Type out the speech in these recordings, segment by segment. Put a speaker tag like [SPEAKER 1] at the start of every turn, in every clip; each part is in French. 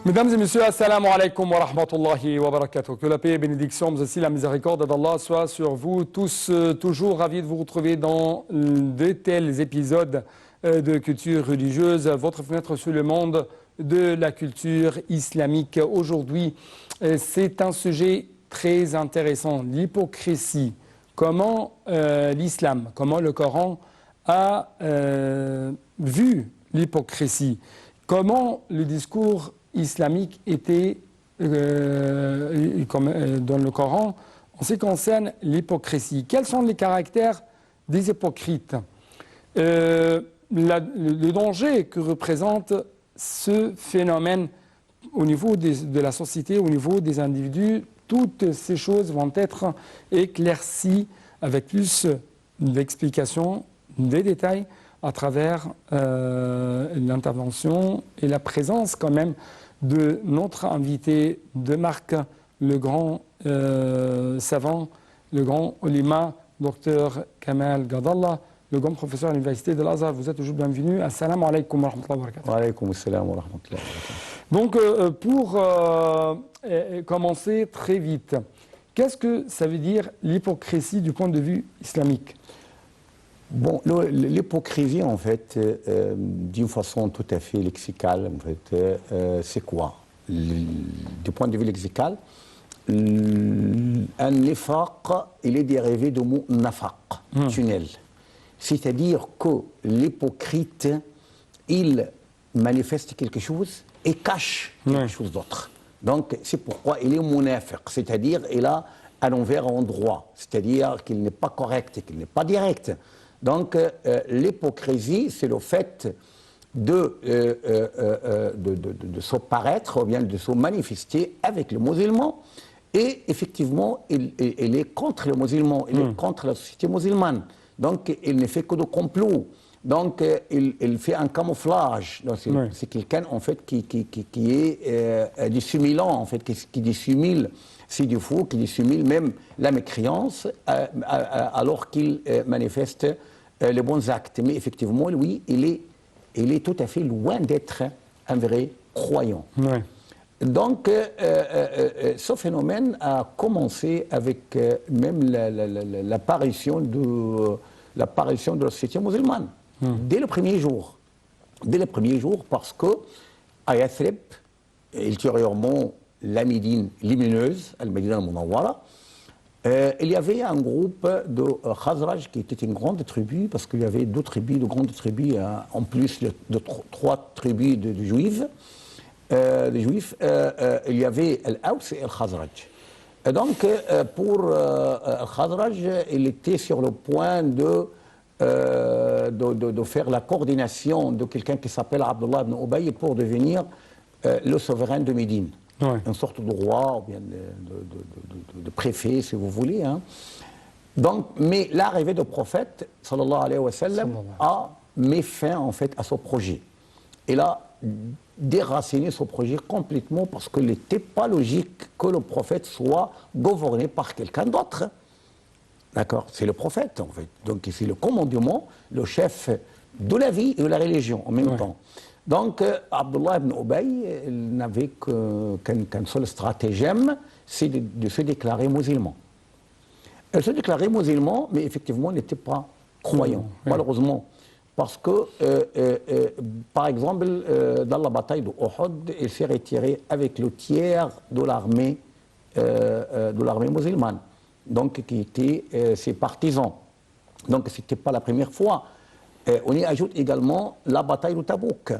[SPEAKER 1] Mesdames et messieurs, assalamu alaikum wa rahmatullahi wa barakatuh. Que la paix et bénédiction, mais aussi la miséricorde d'Allah soit sur vous tous. Toujours ravis de vous retrouver dans de tels épisodes de culture religieuse, votre fenêtre sur le monde de la culture islamique. Aujourd'hui, c'est un sujet très intéressant, l'hypocrisie. Comment l'islam, comment le Coran a vu l'hypocrisie. Comment le discours islamique était, dans le Coran, en ce qui concerne l'hypocrisie. Quels sont les caractères des hypocrites? Le danger que représente ce phénomène au niveau de la société, au niveau des individus, toutes ces choses vont être éclaircies avec plus d'explications, des détails, à travers l'intervention et la présence quand même de notre invité de marque, le grand savant, le grand ulama, Dr Kamal Gadallah, le grand professeur à l'université de l'Azhar. Vous êtes toujours bienvenu. Assalamu alaikum wa rahmatullahi wa barakatuh.
[SPEAKER 2] Wa alaikum assalam wa rahmatullahi wa barakatuh.
[SPEAKER 1] Donc, pour commencer très vite, qu'est-ce que ça veut dire l'hypocrisie du point de vue islamique?
[SPEAKER 2] Bon, l'hypocrisie, en fait, d'une façon tout à fait lexicale, en fait, c'est quoi? Du point de vue lexical, un nifaq, il est dérivé du mot nafaq, tunnel. C'est-à-dire que l'hypocrite, il manifeste quelque chose et cache quelque chose d'autre. Donc, c'est pourquoi il est munafiq, c'est-à-dire il a un envers endroit, c'est-à-dire qu'il n'est pas correct, qu'il n'est pas direct. Donc, l'hypocrisie, c'est le fait de se paraître, ou bien de se manifester avec le musulman. Et effectivement, il est contre le musulman, il est contre la société musulmane. Donc, il ne fait que de complot. Donc, il fait un camouflage. C'est quelqu'un, en fait, qui est dissimulant, en fait, qui dissimule ses défauts, qui dissimule même la mécréance, alors qu'il manifeste les bons actes. Mais effectivement, lui, il est tout à fait loin d'être un vrai croyant.
[SPEAKER 1] Ouais.
[SPEAKER 2] Donc, ce phénomène a commencé avec même l'apparition de la société musulmane, dès le premier jour. Dès le premier jour, parce que à Yathrib, ultérieurement la Médine lumineuse, Al-Médina al-Munawwara, il y avait un groupe de Khazraj qui était une grande tribu, parce qu'il y avait deux tribus, de grandes tribus, en plus de trois tribus de juifs. Il y avait Al-Aws et Al-Khazraj. Et donc, pour Al-Khazraj, il était sur le point de faire la coordination de quelqu'un qui s'appelle Abdullah ibn Ubay pour devenir le souverain de Médine. Ouais. Une sorte de roi, ou bien de préfet, si vous voulez. Hein. Donc, mais l'arrivée du prophète, sallallahu alayhi wa sallam, a mis fin, en fait, à ce projet. Il a déraciné ce projet complètement parce qu'il n'était pas logique que le prophète soit gouverné par quelqu'un d'autre. D'accord? C'est le prophète, en fait. Donc, c'est le commandement, le chef de la vie et de la religion en même temps. Donc, Abdullah ibn Ubay n'avait qu'un seul stratagème, c'est de se déclarer musulman. Il se déclarait musulman, mais effectivement, il n'était pas croyant, malheureusement. Parce que, par exemple, dans la bataille de Uhud, il s'est retiré avec le tiers de l'armée musulmane, donc qui étaient ses partisans. Donc, ce n'était pas la première fois. On y ajoute également la bataille de Tabouk,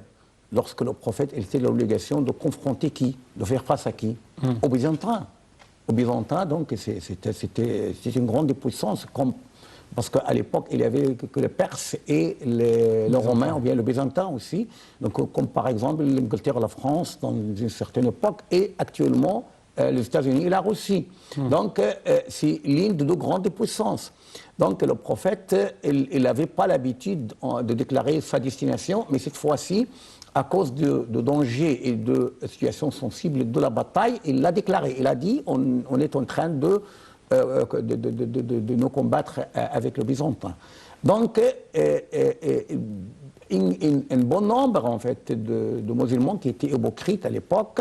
[SPEAKER 2] lorsque le prophète était l'obligation de confronter qui? De faire face à qui? Aux Byzantins. Aux Byzantins, donc, c'était une grande puissance, parce qu'à l'époque, il n'y avait que les Perses et les Romains, ou bien le Byzantin aussi, donc, comme par exemple l'Angleterre et la France dans une certaine époque, et actuellement les États-Unis et la Russie. Donc, c'est l'une de deux grandes puissances. Donc, le prophète, il n'avait pas l'habitude de déclarer sa destination, mais cette fois-ci, à cause de dangers et de situations sensibles de la bataille, il l'a déclaré. Il a dit, on est en train de nous combattre avec le Byzantin. Donc, un bon nombre, en fait, de musulmans qui étaient hypocrites à l'époque,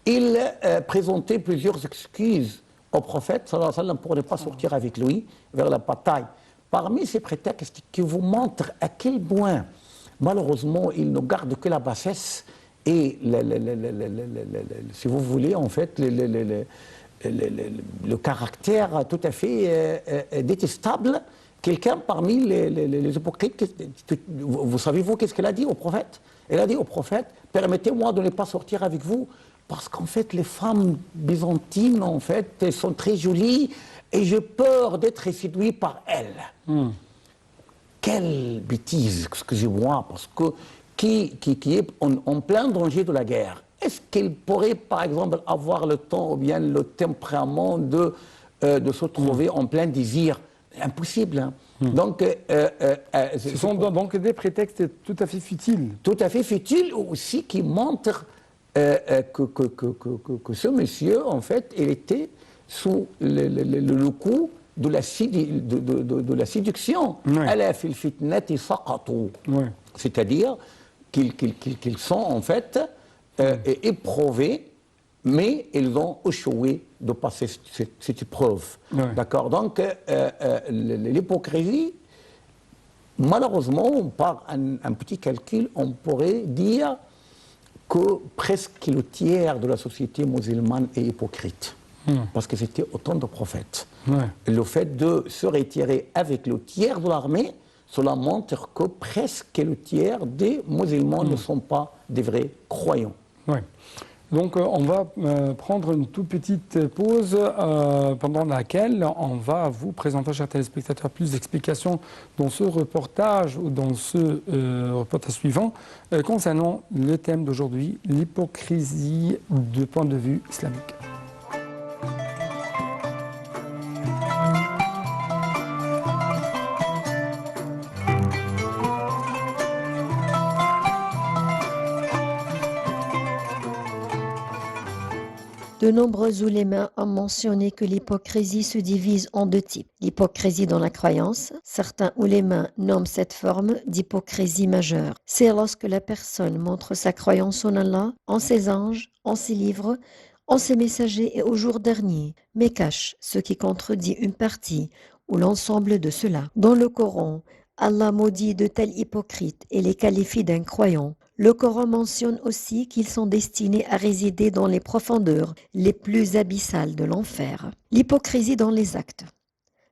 [SPEAKER 2] ils présentaient plusieurs excuses au prophète sallallahu alayhi wa sallam pour ne pas sortir avec lui vers la bataille. Parmi ces prétextes qui vous montrent à quel point, malheureusement, ils ne gardent que la bassesse et, si vous voulez, en fait, le caractère tout à fait détestable. Quelqu'un parmi les hypocrites, vous savez-vous qu'est-ce qu'elle a dit au prophète? Elle a dit au prophète, permettez-moi de ne pas sortir avec vous, parce qu'en fait, les femmes byzantines, en fait, elles sont très jolies, et j'ai peur d'être séduit par elles. Quelle bêtise, excusez-moi, parce que qui est en plein danger de la guerre, est-ce qu'elle pourrait, par exemple, avoir le temps ou bien le tempérament de se trouver en plein désir? Impossible. Hein. Donc,
[SPEAKER 1] ce sont donc des prétextes tout à fait futiles.
[SPEAKER 2] Tout à fait futiles aussi, qui montrent que ce monsieur, en fait, il était sous le coup de la séduction. C'est-à-dire qu'ils sont, en fait, éprouvés, mais ils ont échoué de passer cette épreuve. D'accord. Donc, l'hypocrisie, malheureusement, par un petit calcul, on pourrait dire que presque le tiers de la société musulmane est hypocrite. Parce que c'était autant de prophètes. Le fait de se retirer avec le tiers de l'armée, cela montre que presque le tiers des musulmans ne sont pas des vrais croyants.
[SPEAKER 1] Donc on va prendre une toute petite pause pendant laquelle on va vous présenter, chers téléspectateurs, plus d'explications dans ce reportage ou dans ce reportage suivant concernant le thème d'aujourd'hui, l'hypocrisie du point de vue islamique.
[SPEAKER 3] De nombreux oulémas ont mentionné que l'hypocrisie se divise en deux types. L'hypocrisie dans la croyance, certains oulémas nomment cette forme d'hypocrisie majeure. C'est lorsque la personne montre sa croyance en Allah, en ses anges, en ses livres, en ses messagers et au jour dernier, mais cache ce qui contredit une partie ou l'ensemble de cela. Dans le Coran, Allah maudit de tels hypocrites et les qualifie d'incroyants. Le Coran mentionne aussi qu'ils sont destinés à résider dans les profondeurs les plus abyssales de l'enfer. L'hypocrisie dans les actes.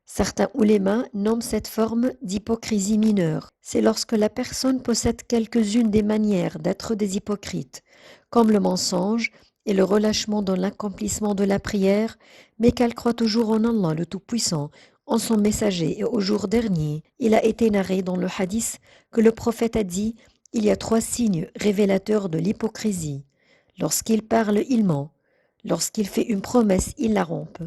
[SPEAKER 3] Certains oulémas nomment cette forme d'hypocrisie mineure. C'est lorsque la personne possède quelques-unes des manières d'être des hypocrites, comme le mensonge et le relâchement dans l'accomplissement de la prière, mais qu'elle croit toujours en Allah le Tout-Puissant, en son messager et au jour dernier. Il a été narré dans le hadith que le prophète a dit: il y a 3 signes révélateurs de l'hypocrisie. Lorsqu'il parle, il ment. Lorsqu'il fait une promesse, il la rompt.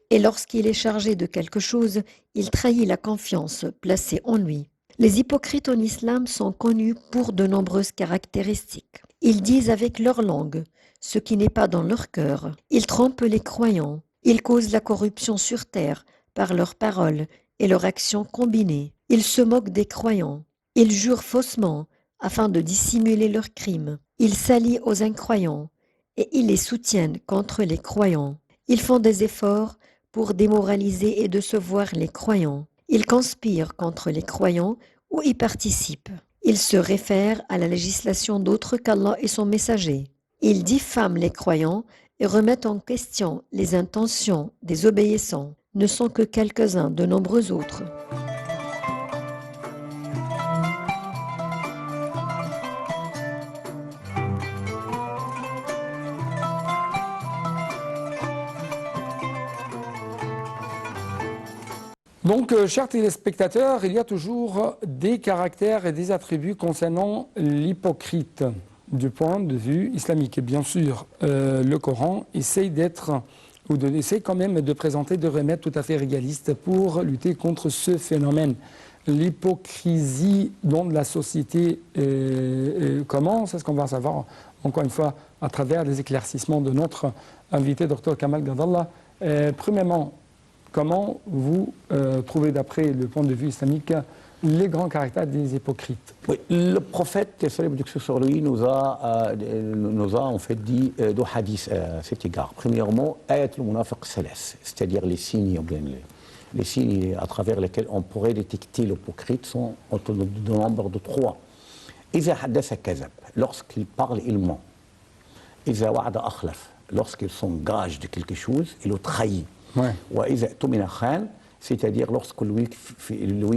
[SPEAKER 3] Et lorsqu'il est chargé de quelque chose, il trahit la confiance placée en lui. Les hypocrites en islam sont connus pour de nombreuses caractéristiques. Ils disent avec leur langue ce qui n'est pas dans leur cœur. Ils trompent les croyants. Ils causent la corruption sur terre par leurs paroles et leurs actions combinées. Ils se moquent des croyants. Ils jurent faussement afin de dissimuler leurs crimes. Ils s'allient aux incroyants et ils les soutiennent contre les croyants. Ils font des efforts pour démoraliser et décevoir les croyants. Ils conspirent contre les croyants ou y participent. Ils se réfèrent à la législation d'autres qu'Allah et son messager. Ils diffament les croyants et remettent en question les intentions des obéissants. Ne sont que quelques-uns de nombreux autres.
[SPEAKER 1] Donc, chers téléspectateurs, il y a toujours des caractères et des attributs concernant l'hypocrite du point de vue islamique. Et bien sûr, le Coran essaye essaye quand même de présenter des remèdes tout à fait réalistes pour lutter contre ce phénomène. L'hypocrisie dans la société comment? C'est ce qu'on va savoir, encore une fois, à travers les éclaircissements de notre invité, Dr Kamal Gadallah. Premièrement, comment vous trouvez, d'après le point de vue islamique, les grands caractères des hypocrites.
[SPEAKER 2] Oui, le prophète, salut sur lui, nous a en fait dit deux hadiths à cet égard. Premièrement, ayat al-munafiq salas, c'est-à-dire les signes, ou bien les signes à travers lesquels on pourrait détecter l'hypocrite sont au nombre de 3. Iza hadatha kazab, lorsqu'il parle, il ment. Iza wa'ada akhlaf, lorsqu'il s'engage de quelque chose, il le trahit. Wa iza tumina khan, c'est-à-dire lorsque lui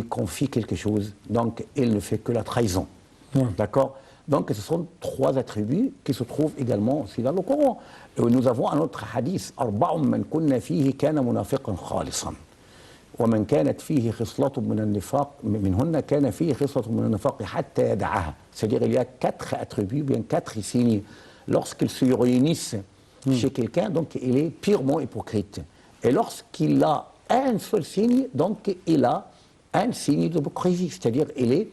[SPEAKER 2] confie quelque chose, donc il ne fait que la trahison. D'accord? Donc ce sont 3 attributs qui se trouvent également aussi dans le Coran. Nous avons un autre hadith, أربع من كنا فيه كان منافقا خالصا ومن كانت فيه خصلة من النفاق منهن كان فيه خصلة من النفاق حتى يدعها. C'est-à-dire il y a 4 attributs, bien 4 signes. Lorsqu'ils se réunissent chez quelqu'un, donc il est purement hypocrite. Et lorsqu'il a un seul signe, donc il a un signe d'hypocrisie, c'est-à-dire il est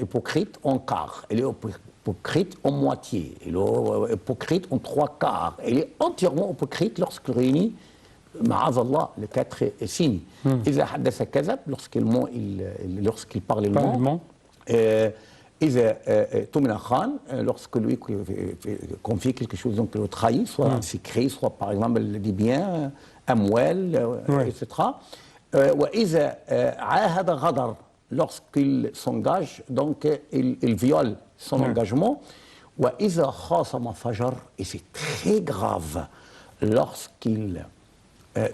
[SPEAKER 2] hypocrite en quart, il est hypocrite en moitié, il est hypocrite en 3 quarts, il est entièrement hypocrite lorsqu'il réunit, ma'azallah, les 4 signes. إذا حدث كذب, lorsqu'il parle, il ment. إذا تمنى خان, lorsque lui confie quelque chose, donc il le trahit, soit secret, soit par exemple des biens, amwal, etc. وإذا عاهد غدر, lorsqu'il s'engage, donc il viole son engagement. وإذا خاصم فجر, et c'est très grave, lorsqu'il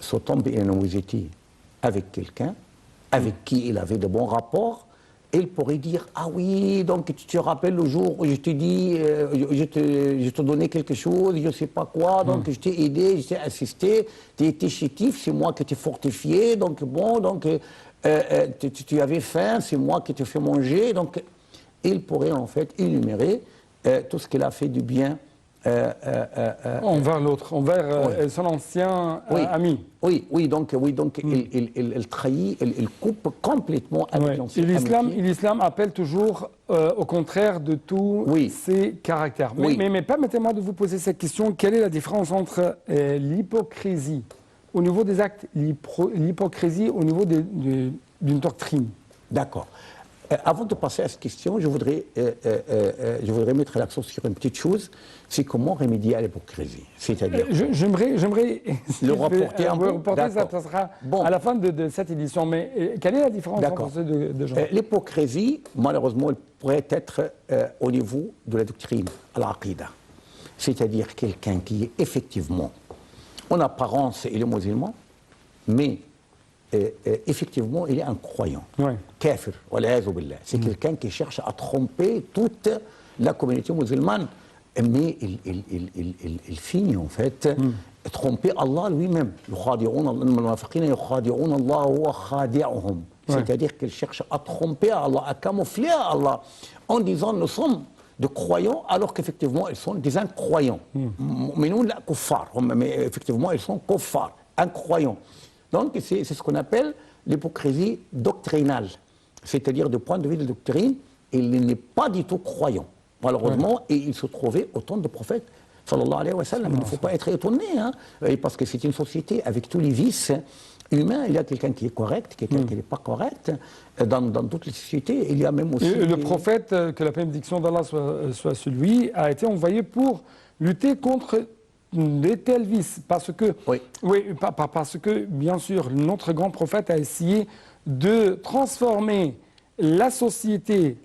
[SPEAKER 2] se tombe en animosité avec quelqu'un, avec qui il avait de bons rapports, il pourrait dire, ah oui, donc tu te rappelles le jour où je t'ai dit, je te donnais quelque chose, je ne sais pas quoi, donc je t'ai aidé, je t'ai assisté, tu étais chétif, c'est moi qui t'ai fortifié, donc bon, donc tu avais faim, c'est moi qui t'ai fait manger, donc il pourrait en fait énumérer tout ce qu'il a fait du bien
[SPEAKER 1] envers l'autre, envers son ancien ami.
[SPEAKER 2] Oui, donc il trahit, il coupe complètement avec l'ancien ami.
[SPEAKER 1] L'islam appelle toujours au contraire de tous ces caractères. Mais permettez-moi de vous poser cette question. Quelle est la différence entre l'hypocrisie au niveau des actes, l'hypocrisie au niveau d'une doctrine?
[SPEAKER 2] D'accord. Avant de passer à cette question, je voudrais mettre l'accent sur une petite chose, c'est comment remédier à l'hypocrisie. C'est-à-dire,
[SPEAKER 1] j'aimerais
[SPEAKER 2] le rapporter un peu.
[SPEAKER 1] Ça sera à la fin de cette édition. Mais quelle est la différence entre ces deux genres?
[SPEAKER 2] L'hypocrisie, malheureusement, elle pourrait être au niveau de la doctrine, à l'aqida. C'est-à-dire quelqu'un qui est effectivement, en apparence, il est musulman, mais effectivement, il est un croyant. Kafir, c'est quelqu'un qui cherche à tromper toute la communauté musulmane. Mais il finit en fait tromper Allah lui-même. C'est-à-dire qu'il cherche à tromper Allah, à camoufler Allah, en disant nous sommes de croyants alors qu'effectivement ils sont des incroyants. Mais nous, mais effectivement ils sont kuffar, incroyants. Donc c'est ce qu'on appelle l'hypocrisie doctrinale. C'est-à-dire du point de vue de la doctrine, il n'est pas du tout croyant. Malheureusement, et il se trouvait au temps du prophète, sallallahu alayhi wa sallam. Il ne faut pas être étonné, hein, parce que c'est une société avec tous les vices humains. Il y a quelqu'un qui est correct, quelqu'un qui n'est pas correct. Dans toutes les sociétés, il y a même aussi...
[SPEAKER 1] Le prophète, que la bénédiction d'Allah soit sur lui, a été envoyé pour lutter contre de tels vices. Parce que, parce que, bien sûr, notre grand prophète a essayé de transformer la société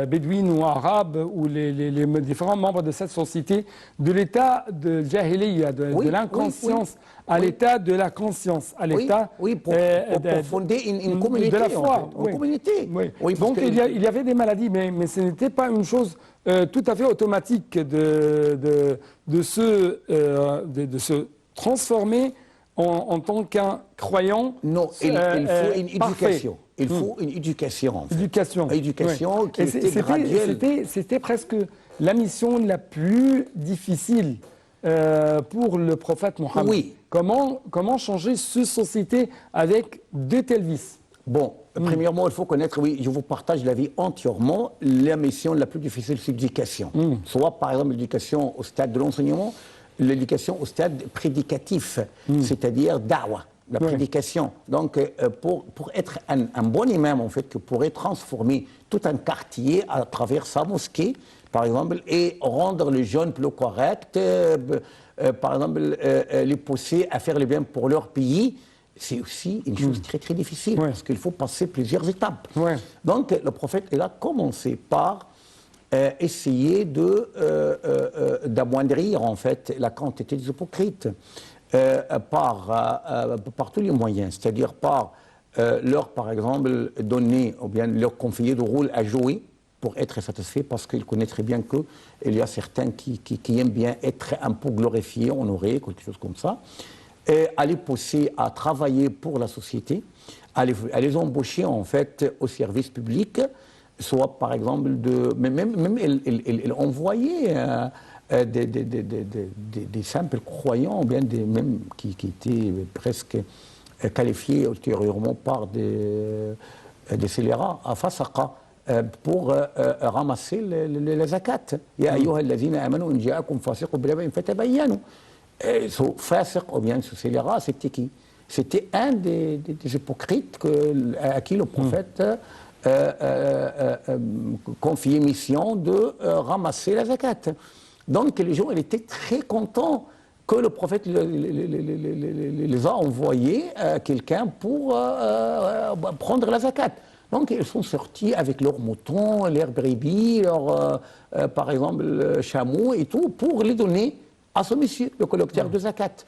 [SPEAKER 1] bédouine ou arabe ou les différents membres de cette société de l'état de jahiliya, de l'inconscience, à l'état de la conscience, à l'état
[SPEAKER 2] pour fonder une communauté,
[SPEAKER 1] de la foi.
[SPEAKER 2] Une communauté.
[SPEAKER 1] Donc il y avait des maladies, mais ce n'était pas une chose tout à fait automatique de se transformer en tant qu'un croyant.
[SPEAKER 2] Non, il faut une éducation. Il faut une éducation, en fait. Éducation qui était graduelle.
[SPEAKER 1] C'était presque la mission la plus difficile pour le prophète Mohammed.
[SPEAKER 2] Oui.
[SPEAKER 1] Comment changer cette société avec de tels vices?
[SPEAKER 2] Bon, premièrement, il faut connaître, je vous partage la vie entièrement, la mission la plus difficile, c'est l'éducation. Soit, par exemple, l'éducation au stade de l'enseignement, l'éducation au stade prédicatif, c'est-à-dire da'wa. la prédication. Donc, pour être un bon imam, en fait, qui pourrait transformer tout un quartier à travers sa mosquée, par exemple, et rendre les jeunes plus corrects, par exemple, les pousser à faire le bien pour leur pays, c'est aussi une chose très très difficile, parce qu'il faut passer plusieurs étapes. Donc, le prophète, il a commencé par essayer d'amoindrir, en fait, la quantité des hypocrites. Par tous les moyens, c'est-à-dire par leur, par exemple, donner ou bien leur confier de rôle à jouer pour être satisfait, parce qu'ils connaissent très bien qu'il y a certains qui aiment bien être un peu glorifiés, honorés, quelque chose comme ça, et à les pousser à travailler pour la société, à les embaucher en fait au service public, soit par exemple même ils envoyaient des simples croyants, bien même qui étaient presque qualifiés ultérieurement par des scélérats à Fasaqa pour ramasser les zakats. Ya ayyuha alladhina amanu in ja'akum fasiqun binaba'in fatabayyanu. Ce fasiq, ou bien ce scélérat, c'était qui? C'était un des hypocrites à qui le prophète confiait mission de ramasser la zakat. Donc les gens, ils étaient très contents que le prophète les a envoyés à quelqu'un pour prendre la zakat. Donc ils sont sortis avec leurs moutons, leurs brebis, par exemple chameaux et tout, pour les donner à ce monsieur, le collecteur de zakat.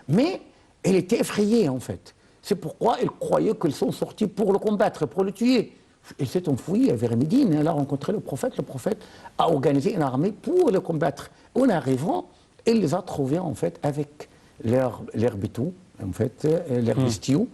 [SPEAKER 2] Mais il était effrayé en fait. C'est pourquoi il croyait qu'ils sont sortis pour le combattre, pour le tuer. Il s'est enfui vers Médine, il a rencontré le prophète a organisé une armée pour le combattre. En arrivant, il les a trouvés en fait avec leurs bétous, en fait, leurs bestiaux,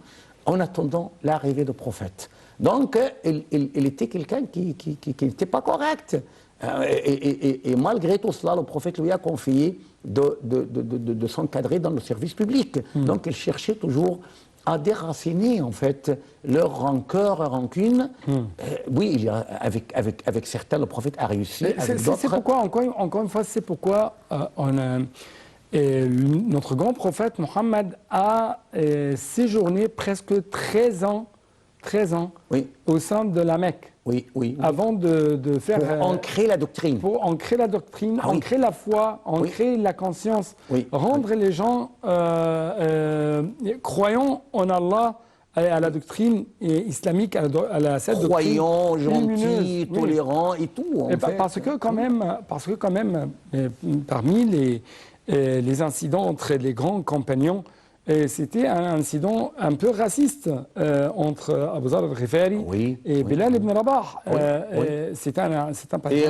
[SPEAKER 2] en attendant l'arrivée du prophète. Donc, il était quelqu'un qui n'était pas correct. Et malgré tout cela, le prophète lui a confié de s'encadrer dans le service public. Donc, il cherchait toujours à déraciner en fait leur rancœur, leur rancune. Oui, il y a, avec certains, le prophète a réussi.
[SPEAKER 1] C'est pourquoi, encore une fois, c'est pourquoi notre grand prophète Mohammed a séjourné presque 13 ans au sein de la Mecque.
[SPEAKER 2] Oui.
[SPEAKER 1] Avant de faire...
[SPEAKER 2] Pour ancrer la doctrine.
[SPEAKER 1] Pour ancrer la doctrine, ancrer la foi, ancrer la conscience, rendre les gens croyants en Allah, à la doctrine islamique, à cette
[SPEAKER 2] croyants,
[SPEAKER 1] doctrine
[SPEAKER 2] gentils, tolérants et tout.
[SPEAKER 1] Parce que quand même, parmi les incidents entre les grands compagnons, c'était un incident un peu raciste entre Abu Zar al-Ghifari et Bilal ibn Rabah. C'est un patron.
[SPEAKER 2] Et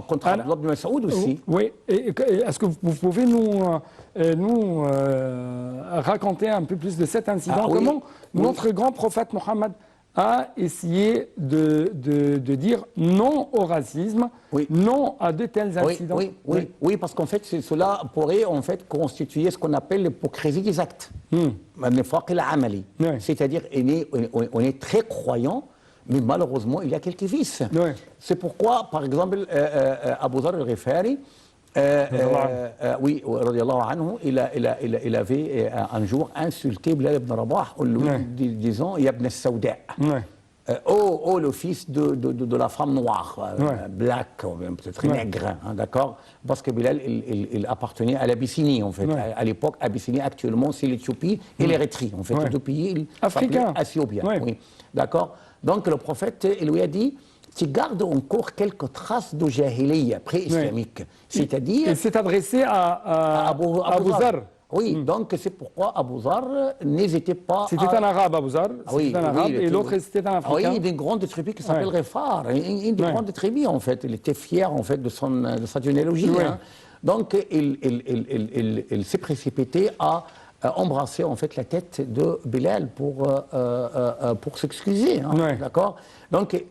[SPEAKER 2] contre Abdullah ibn Mas'oud aussi.
[SPEAKER 1] Oui. Est-ce que vous pouvez nous raconter un peu plus de cet incident? Comment notre grand prophète Mohammed a essayé de dire non au racisme, non à de tels incidents?
[SPEAKER 2] Oui, parce qu'en fait, cela pourrait en fait constituer ce qu'on appelle l'hypocrisie des actes. C'est-à-dire, on est très croyant, mais malheureusement, il y a quelques vices. C'est pourquoi, par exemple, Abu Zar al-Ghifari, il avait un jour insulté Bilal ibn Rabah en lui disant Ya ibn al-Sawda. Oh, le fils de la femme noire, black, peut-être nègre, d'accord? Parce que Bilal, il appartenait à l'Abyssinie, en fait. À l'époque, Abyssinie, actuellement, c'est l'Éthiopie et l'Érythrée, en fait. Deux pays
[SPEAKER 1] africains.
[SPEAKER 2] Éthiopiens, d'accord? Donc, le prophète, il lui a dit tu gardes encore quelques traces de jahiliya pré-islamique. C'est-à-dire...
[SPEAKER 1] Il s'est adressé à Abu Zar.
[SPEAKER 2] Oui, donc c'est pourquoi Abu Zar n'hésitait pas
[SPEAKER 1] C'était un arabe, Abu Zar. C'était un arabe, et l'autre, c'était un africain.
[SPEAKER 2] Oui, d'une grande tribu qui s'appelle Rifar. Une des grandes tribus, en fait. Il était fier, en fait, de sa généalogie. Donc, il s'est précipité à embrasser en fait la tête de Bilal pour s'excuser, d'accord? Donc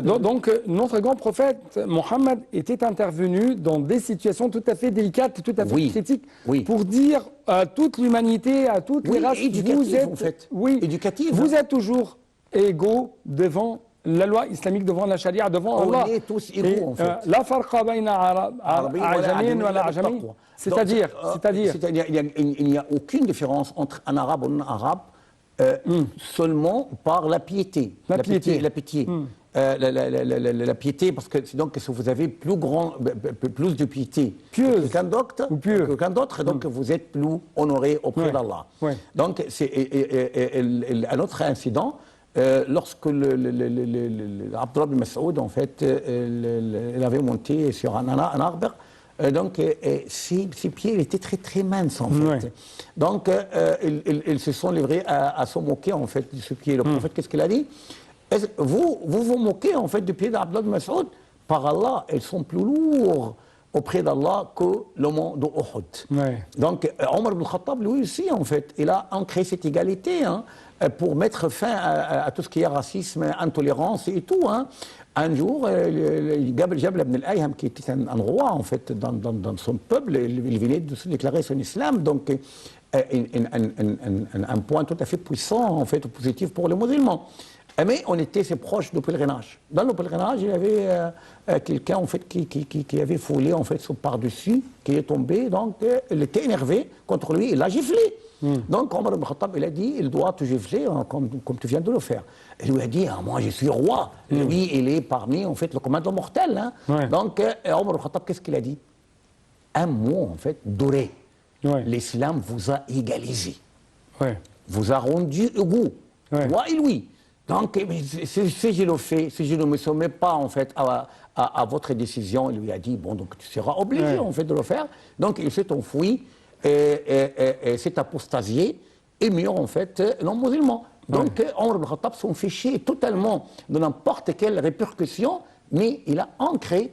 [SPEAKER 1] donc notre grand prophète Mohammed était intervenu dans des situations tout à fait délicates, tout à fait critiques, pour dire à toute l'humanité, à toutes les races,
[SPEAKER 2] éducatif,
[SPEAKER 1] vous êtes,
[SPEAKER 2] en fait.
[SPEAKER 1] éducatif, vous êtes toujours égaux devant la loi islamique, devant la charia, devant Allah.
[SPEAKER 2] On est tous égaux, en fait.
[SPEAKER 1] La farqa bayna ajamin wa la ajami. C'est-à-dire,
[SPEAKER 2] il n'y a aucune différence entre un arabe ou un arabe seulement par la piété. La piété. La piété, parce que donc si vous avez plus de piété que quelqu'un d'autre, donc vous êtes plus honoré auprès d'Allah.
[SPEAKER 1] Ouais.
[SPEAKER 2] Donc c'est un autre incident. Lorsque Abdullah bin Mas'ud, en fait, il avait monté sur un arbre, donc ses pieds étaient très très minces, en fait.
[SPEAKER 1] Ouais.
[SPEAKER 2] Donc ils se sont livrés à se moquer, en fait, de ce pied. Le prophète, qu'est-ce qu'il a dit? Vous moquez, en fait, du pied d'Abdullah bin Mas'ud. Par Allah, ils sont plus lourds auprès d'Allah que le mont de Uhud.
[SPEAKER 1] Ouais.
[SPEAKER 2] Donc Omar ibn Khattab, lui aussi, en fait, il a ancré cette égalité, hein, pour mettre fin à tout ce qui est racisme, intolérance et tout. Hein. Un jour, Jabal ibn al-Ayham, qui était un roi, en fait, dans son peuple, il venait de se déclarer son islam, donc un point tout à fait puissant, en fait, positif pour les musulmans. Mais on était assez proches du pèlerinage. Dans le pèlerinage, il y avait quelqu'un, en fait, qui avait foulé, en fait, son par-dessus, qui est tombé, donc il était énervé contre lui, il l'a giflé. Donc Omar ibn Khattab, il a dit, il doit te gifler, hein, comme tu viens de le faire. Il lui a dit, ah, moi je suis roi. Lui, il est parmi, en fait, le commandant mortel. Hein.
[SPEAKER 1] Ouais.
[SPEAKER 2] Donc Omar ibn Khattab, qu'est-ce qu'il a dit? Un mot, en fait, doré.
[SPEAKER 1] Ouais.
[SPEAKER 2] L'islam vous a égalisé.
[SPEAKER 1] Ouais.
[SPEAKER 2] Vous a rendu égaux.
[SPEAKER 1] Ouais.
[SPEAKER 2] Toi et lui. Donc, si je le fais, si je ne me soumets pas, en fait, à votre décision, il lui a dit, bon, donc tu seras obligé, en fait, de le faire. Donc, il s'est enfoui, et s'est apostasié, et mieux, en fait, non-musulman. Donc, Omar ibn Khattab s'en fichait totalement de n'importe quelle répercussion, mais il a ancré,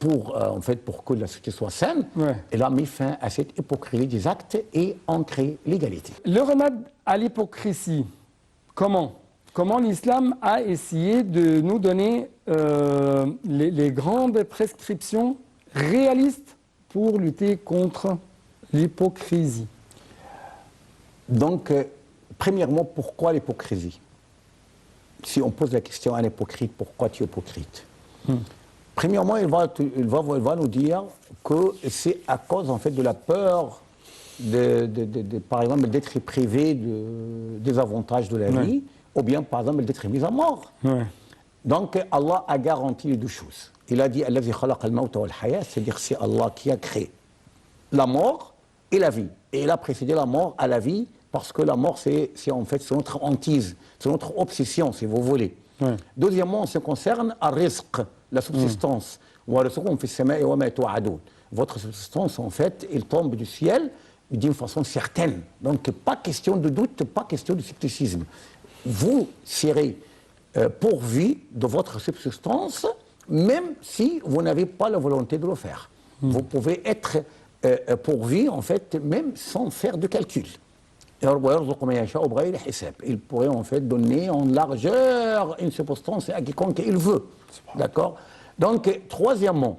[SPEAKER 2] en fait, pour que la société soit saine, il a mis fin à cette hypocrisie des actes et ancré l'égalité.
[SPEAKER 1] Le remède à l'hypocrisie, comment l'islam a essayé de nous donner les grandes prescriptions réalistes pour lutter contre l'hypocrisie?
[SPEAKER 2] Donc, premièrement, pourquoi l'hypocrisie? Si on pose la question à un hypocrite, pourquoi tu es hypocrite? Premièrement, il va nous dire que c'est à cause, en fait, de la peur, par exemple, d'être privé des avantages de la vie, ou bien, par exemple, d'être mis à mort. Donc, Allah a garanti les deux choses. Il a dit, c'est-à-dire c'est Allah qui a créé la mort et la vie. Et il a précédé la mort à la vie, parce que la mort, c'est en fait notre hantise, c'est notre obsession, si vous voulez. Deuxièmement, en ce qui concerne al-rizq, la subsistance. Votre subsistance, en fait, elle tombe du ciel d'une façon certaine. Donc, pas question de doute, pas question de scepticisme. Vous serez pourvu de votre subsistance, même si vous n'avez pas la volonté de le faire. Vous pouvez être pourvu, en fait, même sans faire de calcul. Il pourrait, en fait, donner en largeur une subsistance à quiconque il veut. D'accord? Donc, troisièmement,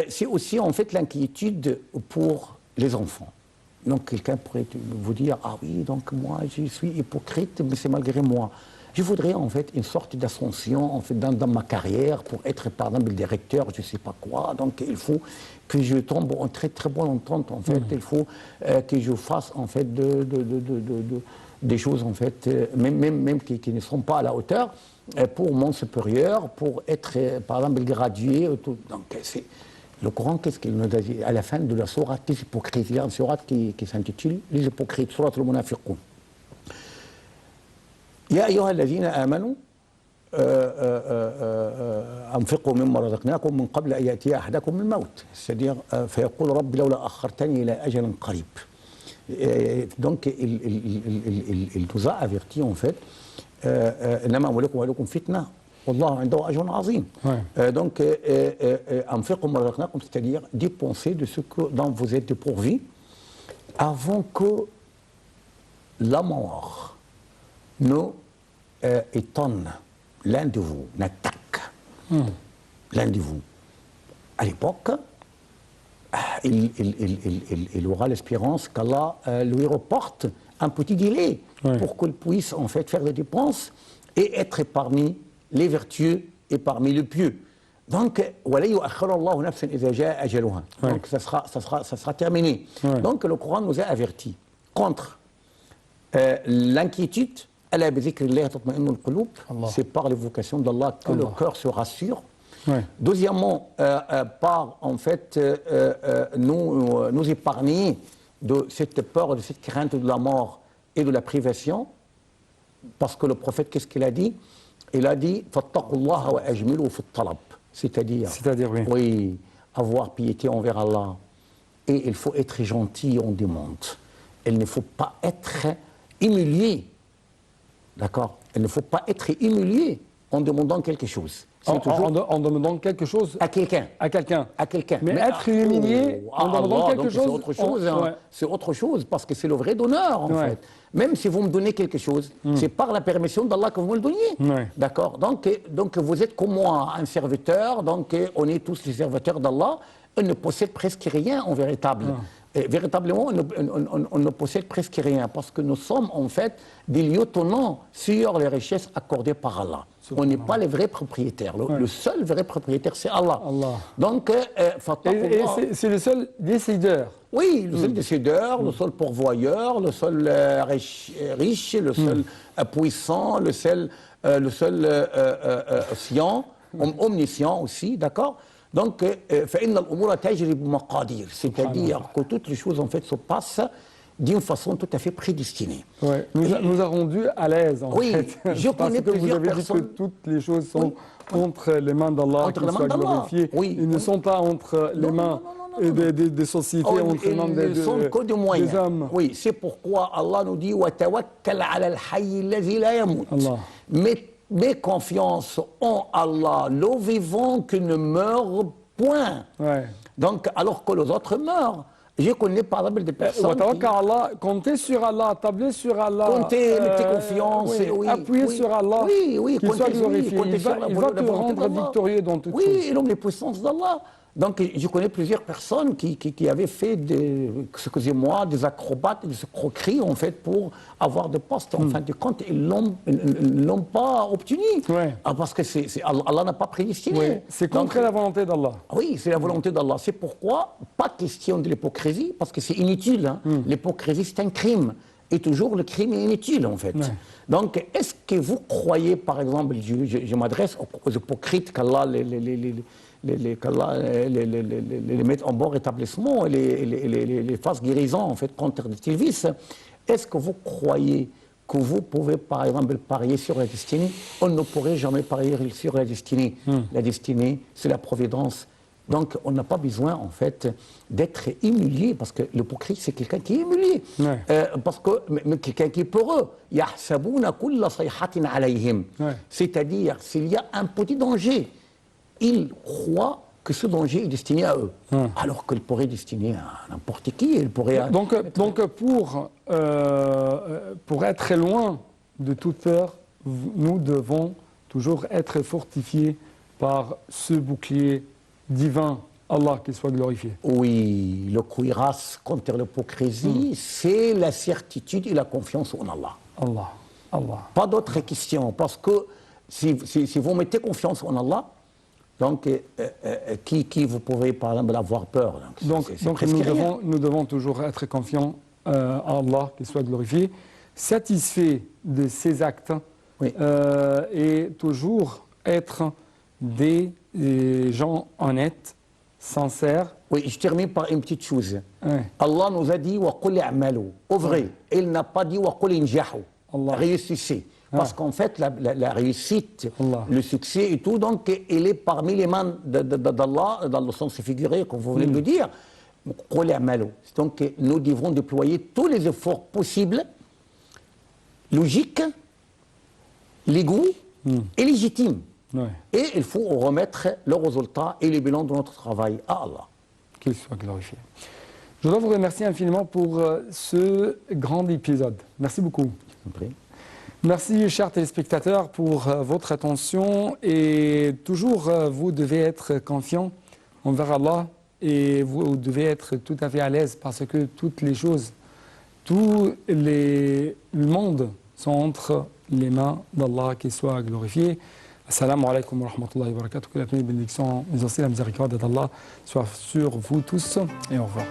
[SPEAKER 2] c'est aussi, en fait, l'inquiétude pour les enfants. Donc, quelqu'un pourrait vous dire, ah oui, donc moi, je suis hypocrite, mais c'est malgré moi. Je voudrais, en fait, une sorte d'ascension, en fait, dans ma carrière, pour être, par exemple, directeur, je ne sais pas quoi. Donc, il faut que je tombe en très, très bonne entente, en fait. Il faut que je fasse, en fait, des choses, en fait, même qui ne seront pas à la hauteur, pour mon supérieur, pour être, par exemple, gradué. Tout. Donc, c'est... Le Coran, qu'est-ce qu'il nous a dit à la fin de la sourate des hypocrites? Il y a une sourate qui s'intitule Les hypocrites, sourate al-Munafiqun. يا أيها الذين آمنوا أنفقوا مما رزقناكم من قبل أن يأتي أحدكم الموت. C'est-à-dire, فيقول رب لولا أخرتني إلى أجل قريب. Donc, il nous a averti, en fait, إنما أموالكم وأولادكم فتنة والله عنده أجر عظيم. Donc, أنفقوا مما رزقناكم, c'est-à-dire dépenser de ce dont vous êtes dépourvu avant que la mort nous étonne, l'un de vous n'attaque, l'un de vous. À l'époque, il aura l'espérance qu'Allah lui reporte un petit délai pour qu'il puisse, en fait, faire des dépenses et être parmi les vertueux et parmi les pieux. Donc, donc ça sera terminé.
[SPEAKER 1] Ouais.
[SPEAKER 2] Donc le Coran nous a avertis contre l'inquiétude. C'est par l'évocation d'Allah que le cœur se rassure.
[SPEAKER 1] Ouais.
[SPEAKER 2] Deuxièmement, par en fait nous épargner de cette peur, de cette crainte de la mort et de la privation, parce que le prophète, qu'est-ce qu'il a dit? Il a dit fattaqullaha wa ajmilu fi talab, c'est-à-dire oui, avoir piété envers Allah, et il faut être gentil en demande. Il ne faut pas être humilié, d'accord? Il ne faut pas être humilié en demandant quelque chose.
[SPEAKER 1] En demandant quelque chose
[SPEAKER 2] à quelqu'un.
[SPEAKER 1] À quelqu'un.
[SPEAKER 2] À quelqu'un.
[SPEAKER 1] Mais être humilié en demandant quelque chose.
[SPEAKER 2] C'est autre chose. Hein. C'est autre chose parce que c'est le vrai donneur en fait. Même si vous me donnez quelque chose, c'est par la permission d'Allah que vous me le donniez. D'accord. Donc vous êtes comme moi, un serviteur. Donc on est tous les serviteurs d'Allah. On ne possède presque rien en véritable. Et véritablement, on ne possède presque rien parce que nous sommes en fait des lieutenants sur les richesses accordées par Allah. On n'est pas les vrais propriétaires. Le seul vrai propriétaire, c'est Allah. Donc,
[SPEAKER 1] c'est le seul décideur.
[SPEAKER 2] Oui, le seul décideur, le seul pourvoyeur, le seul riche, le seul puissant, le seul omniscient aussi, d'accord? Donc, c'est-à-dire que toutes les choses en fait se passent d'une façon tout à fait prédestinée.
[SPEAKER 1] Ouais. Nous a rendu à l'aise en fait.
[SPEAKER 2] Je connais
[SPEAKER 1] parce que vous avez
[SPEAKER 2] personnes...
[SPEAKER 1] dit que toutes les choses sont entre les mains d'Allah, qu'ils soient glorifiés. Ils ne sont pas entre les mains des sociétés, entre les mains des hommes.
[SPEAKER 2] Oui, c'est pourquoi Allah nous dit Mets confiance en Allah, le vivant qui ne meurt point. Donc, alors que les autres meurent. Je connais par exemple des personnes
[SPEAKER 1] comptez sur Allah, tablez sur Allah.
[SPEAKER 2] Comptez, mettez confiance.
[SPEAKER 1] Appuyez sur Allah. Qu'il soit glorifié. Il va te rendre victorieux dans toutes choses.
[SPEAKER 2] Oui, et donc les puissances d'Allah. Donc, je connais plusieurs personnes qui avaient fait excusez-moi, des acrobates, des escroqueries, en fait, pour avoir des postes. En fin de compte, ils ne l'ont pas obtenu. Parce que Allah n'a pas prédestiné.
[SPEAKER 1] C'est contre la volonté d'Allah.
[SPEAKER 2] Oui, c'est la volonté d'Allah. C'est pourquoi, pas question de l'hypocrisie, parce que c'est inutile. Hein. L'hypocrisie, c'est un crime. Et toujours, le crime est inutile, en fait. Donc, est-ce que vous croyez, par exemple, je m'adresse aux hypocrites qu'Allah les mettre en bon rétablissement et les fasse guérison en fait contre des vices. Est-ce que vous croyez que vous pouvez par exemple parier sur la destinée? On ne pourrait jamais parier sur la destinée. La destinée, c'est la providence. Donc on n'a pas besoin en fait d'être humilié parce que l'hypocrite c'est quelqu'un qui est humilié. Parce que mais quelqu'un qui est peureux. C'est-à-dire s'il y a un petit danger, ils croient que ce danger est destiné à eux, alors qu'il pourrait destiner à n'importe qui. Il pourrait
[SPEAKER 1] donc pour être loin de toute peur, nous devons toujours être fortifiés par ce bouclier divin, Allah, qu'il soit glorifié.
[SPEAKER 2] Oui, le cuirasse contre l'hypocrisie, c'est la certitude et la confiance en Allah. Pas d'autre question, parce que si vous mettez confiance en Allah, donc, qui vous pouvez, par exemple, avoir peur.
[SPEAKER 1] Donc nous devons toujours être confiants à Allah, qu'il soit glorifié, satisfaits de ses actes et toujours être des gens honnêtes, sincères.
[SPEAKER 2] Oui, je termine par une petite chose. Allah nous a dit « wa qul a'malu ». Au vrai, il n'a pas dit « wa qul injahu ». Réussissez. Parce qu'en fait, la réussite, le succès et tout, donc, il est parmi les mains d'Allah, dans le sens figuré, comme vous venez de le dire. Donc, nous devons déployer tous les efforts possibles, logiques, légaux et légitimes. Et il faut remettre le résultat et le bilan de notre travail à Allah.
[SPEAKER 1] Qu'il soit glorifié. Je dois vous remercier infiniment pour ce grand épisode. Merci beaucoup. Merci, chers téléspectateurs, pour votre attention. Et toujours, vous devez être confiants envers Allah et vous devez être tout à fait à l'aise parce que toutes les choses, le monde sont entre les mains d'Allah, qu'il soit glorifié. Assalamu alaikum wa rahmatullahi wa barakatuh. Que la paix et bénédiction, mais aussi la miséricorde d'Allah soit sur vous tous et au revoir.